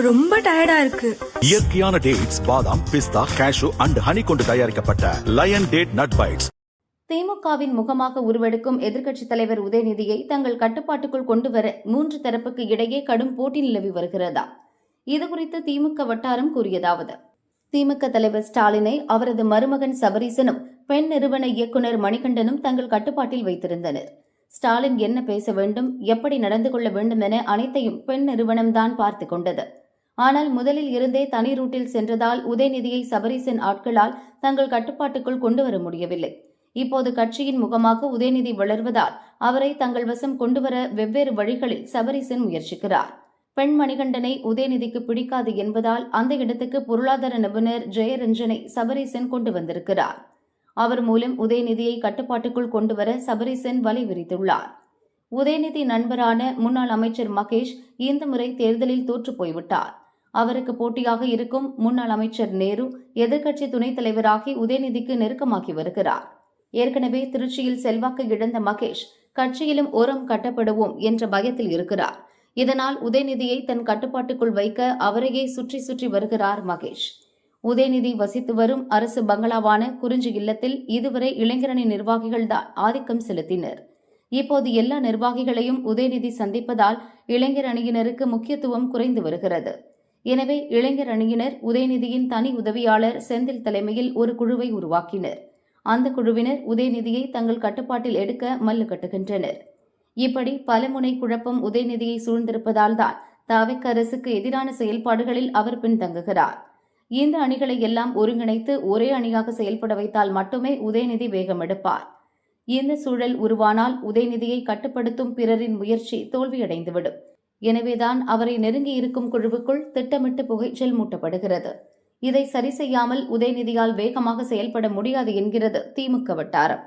ரொம்ப டயர்டா இருக்கு. இயற்கையான டேட்ஸ், பாதாம், பிஸ்தா, கேஷு அண்ட் ஹனி கொண்டு தயாரிக்கப்பட்ட லயன் டேட் நட் பைட்ஸ். திமுகவின் முகமாக உருவெடுக்கும் எதிர்க்கட்சித் தலைவர் உதயநிதியை தங்கள் கட்டுப்பாட்டுக்குள் கொண்டுவர 3 தரப்புக்கு இடையே கடும் போட்டி நிலவி வருகிறதா? இதுகுறித்து திமுக வட்டாரம் கூறியதாவது: திமுக தலைவர் ஸ்டாலினை அவரது மருமகன் சபரீசனும் பெண் நிறுவன இயக்குநர் மணிகண்டனும் தங்கள் கட்டுப்பாட்டில் வைத்திருந்தனர். ஸ்டாலின் என்ன பேச வேண்டும், எப்படி நடந்து கொள்ள வேண்டும் என அனைத்தையும் பெண் நிறுவனம்தான் பார்த்து கொண்டது. ஆனால் முதலில் இருந்தே தனி ரூட்டில் சென்றதால் உதயநிதியை சபரீசன் ஆட்களால் தங்கள் கட்டுப்பாட்டுக்குள் கொண்டுவர முடியவில்லை. இப்போது கட்சியின் முகமாக உதயநிதி வளர்வதால் அவரை தங்கள் வசம் கொண்டுவர வெவ்வேறு வழிகளில் சபரீசன் முயற்சிக்கிறார். பெண் மணிகண்டனை உதயநிதிக்கு பிடிக்காது என்பதால் அந்த இடத்துக்கு பொருளாதார நிபுணர் ஜெயரஞ்சனை சபரீசன் கொண்டு வந்திருக்கிறார். அவர் மூலம் உதயநிதியை கட்டுப்பாட்டுக்குள் கொண்டுவர சபரீசன் வலை விரித்துள்ளார். உதயநிதி நண்பரான முன்னாள் அமைச்சர் மகேஷ் இந்த முறை தேர்தலில் தோற்று போய்விட்டார். அவருக்கு போட்டியாக இருக்கும் முன்னாள் அமைச்சர் நேரு எதிர்க்கட்சி துணைத் தலைவராகி உதயநிதிக்கு நெருக்கமாகி வருகிறார். ஏற்கனவே திருச்சியில் செல்வாக்கு இழந்த மகேஷ் கட்சியிலும் ஓரம் கட்டப்படுவோம் என்ற பயத்தில் இருக்கிறார். இதனால் உதயநிதியை தன் கட்டுப்பாட்டுக்குள் வைக்க அவரையே சுற்றி சுற்றி வருகிறார் மகேஷ். உதயநிதி வசித்து வரும் அரசு பங்களாவான குறிஞ்சி இல்லத்தில் இதுவரை இளைஞரணி நிர்வாகிகள்தான் ஆதிக்கம் செலுத்தினர். இப்போது எல்லா நிர்வாகிகளையும் உதயநிதி சந்திப்பதால் இளைஞர் அணியினருக்கு முக்கியத்துவம் குறைந்து வருகிறது. எனவே இளைஞர் அணியினர் உதயநிதியின் தனி உதவியாளர் செந்தில் தலைமையில் ஒரு குழுவை உருவாக்கினர். அந்த குழுவினர் உதயநிதியை தங்கள் கட்டுப்பாட்டில் எடுக்க மல்லு கட்டுகின்றனர். இப்படி பலமுனை குழப்பம் உதயநிதியை சூழ்ந்திருப்பதால் தான் தவிக அரசுக்கு எதிரான செயல்பாடுகளில் அவர் பின்தங்குகிறார். இந்த அணிகளை எல்லாம் ஒருங்கிணைத்து ஒரே அணியாக செயல்பட வைத்தால் மட்டுமே உதயநிதி வேகம் எடுப்பார். இந்த சூழல் உருவானால் உதயநிதியை கட்டுப்படுத்தும் பிறரின் முயற்சி தோல்வியடைந்துவிடும். எனவேதான் அவரை நெருங்கியிருக்கும் குழுவுக்குள் திட்டமிட்டு புகைச்சல் மூட்டப்படுகிறது. இதை சரி செய்யாமல் உதயநிதியால் வேகமாக செயல்பட முடியாது என்கிறது திமுக வட்டாரம்.